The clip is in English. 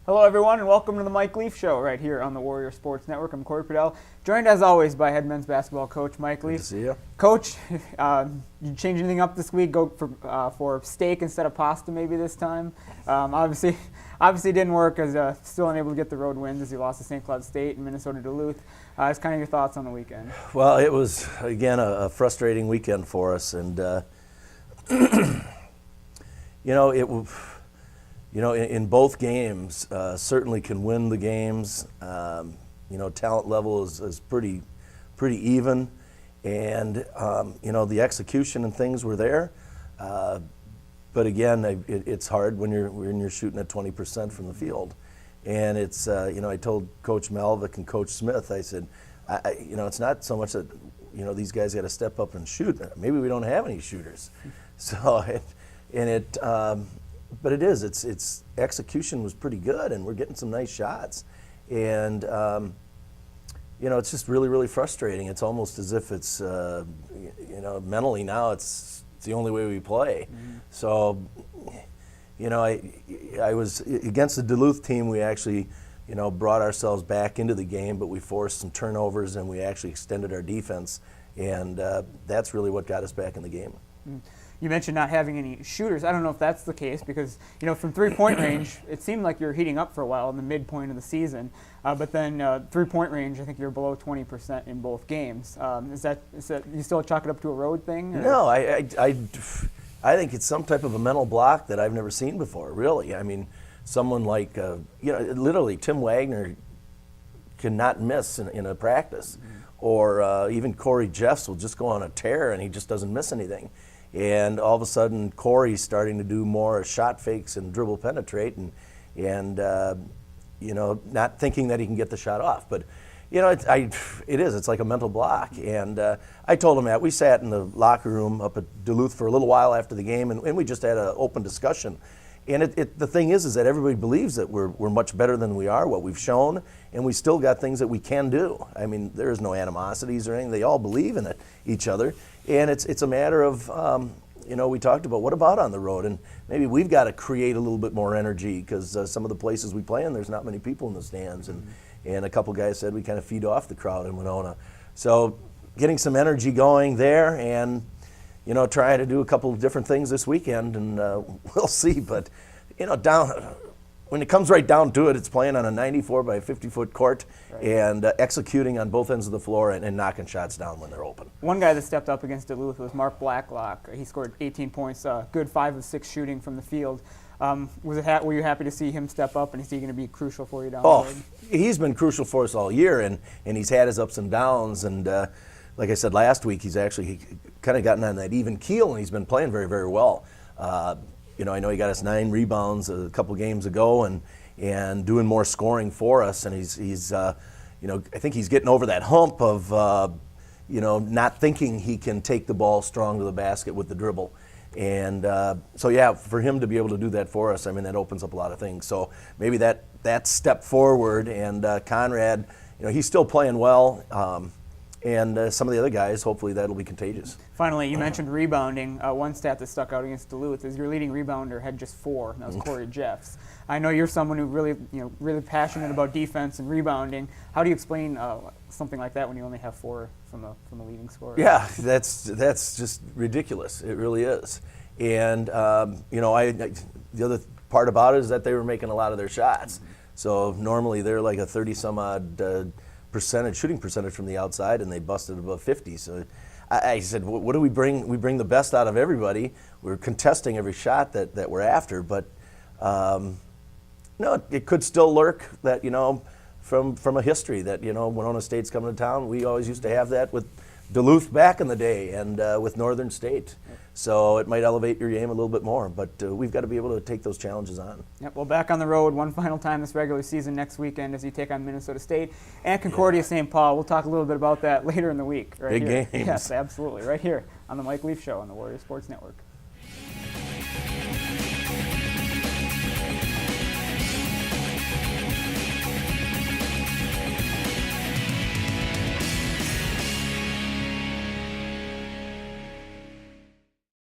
Hello, everyone, and welcome to the Mike Leaf Show right here on the Warrior Sports Network. I'm Cory Prudoehl, joined as always by head men's basketball coach Mike Leaf. Good to see you. Coach, you change anything up this week? Go for steak instead of pasta maybe this time? Obviously didn't work as still unable to get the road wins as you lost to St. Cloud State and Minnesota Duluth. It's kind of your thoughts on the weekend. Well, it was, again, a frustrating weekend for us. And, in both games, certainly can win the games. Talent level is pretty even, and the execution and things were there. But again, it's hard when you're shooting at 20% from the field, and it's I told Coach Malvick and Coach Smith, I said, it's not so much that these guys got to step up and shoot. Maybe we don't have any shooters, But it is. It's execution was pretty good, and we're getting some nice shots, and it's just really frustrating. It's almost as if it's mentally now it's the only way we play. Mm-hmm. So I was against the Duluth team. We actually brought ourselves back into the game, but we forced some turnovers and we actually extended our defense, and that's really what got us back in the game. Mm-hmm. You mentioned not having any shooters. I don't know if that's the case because, from three-point range, it seemed like you were heating up for a while in the midpoint of the season. But then three-point range, I think you're below 20% in both games. Is that you still chalk it up to a road thing? Or? No, I think it's some type of a mental block that I've never seen before, really. I mean, someone like, literally Tim Wagner cannot miss in a practice. Mm-hmm. Or even Corey Jeffs will just go on a tear and he just doesn't miss anything. And all of a sudden, Corey's starting to do more shot fakes and dribble penetrate, and not thinking that he can get the shot off. But it's like a mental block. And I told him that. We sat in the locker room up at Duluth for a little while after the game, and we just had an open discussion. And the thing is that everybody believes that we're much better than we are, what we've shown, and we still got things that we can do. I mean, there is no animosities or anything. They all believe in each other. And it's a matter of, we talked about what about on the road, and maybe we've got to create a little bit more energy because some of the places we play in, there's not many people in the stands, and a couple guys said we kind of feed off the crowd in Winona. So getting some energy going there, and trying to do a couple of different things this weekend, and we'll see. But when it comes right down to it, it's playing on a 94 by 50-foot court, right, and executing on both ends of the floor and knocking shots down when they're open. One guy that stepped up against Duluth was Mark Blacklock. He scored 18 points, good 5 of 6 shooting from the field. Were you happy to see him step up, and is he going to be crucial for you down the road? He's been crucial for us all year, and he's had his ups and downs. And like I said last week, he kind of gotten on that even keel, and he's been playing very, very well. I know he got us 9 rebounds a couple games ago, and doing more scoring for us. And he's I think he's getting over that hump of not thinking he can take the ball strong to the basket with the dribble. And for him to be able to do that for us, I mean, that opens up a lot of things. So maybe that step forward, and Conrad, he's still playing well. And some of the other guys, hopefully that'll be contagious. Finally, you mentioned rebounding. One stat that stuck out against Duluth is your leading rebounder had just 4, and that was Corey Jeffs. I know you're someone who really passionate about defense and rebounding. How do you explain something like that when you only have 4 from the leading scorer? Yeah, that's just ridiculous. It really is. And the other part about it is that they were making a lot of their shots. Mm-hmm. So normally they're like a 30-some-odd shooting percentage from the outside, and they busted above 50. So I said, what do we bring? We bring the best out of everybody. We're contesting every shot that we're after, but it could still lurk that from a history that Winona State's coming to town. We always used to have that with Duluth back in the day, and with Northern State. So it might elevate your game a little bit more, but we've got to be able to take those challenges on. Yep, well, back on the road one final time this regular season next weekend as you take on Minnesota State and Concordia St. Paul. We'll talk a little bit about that later in the week. Right Big here. games. Yes, absolutely. Right here on the Mike Leaf Show on the Warrior Sports Network.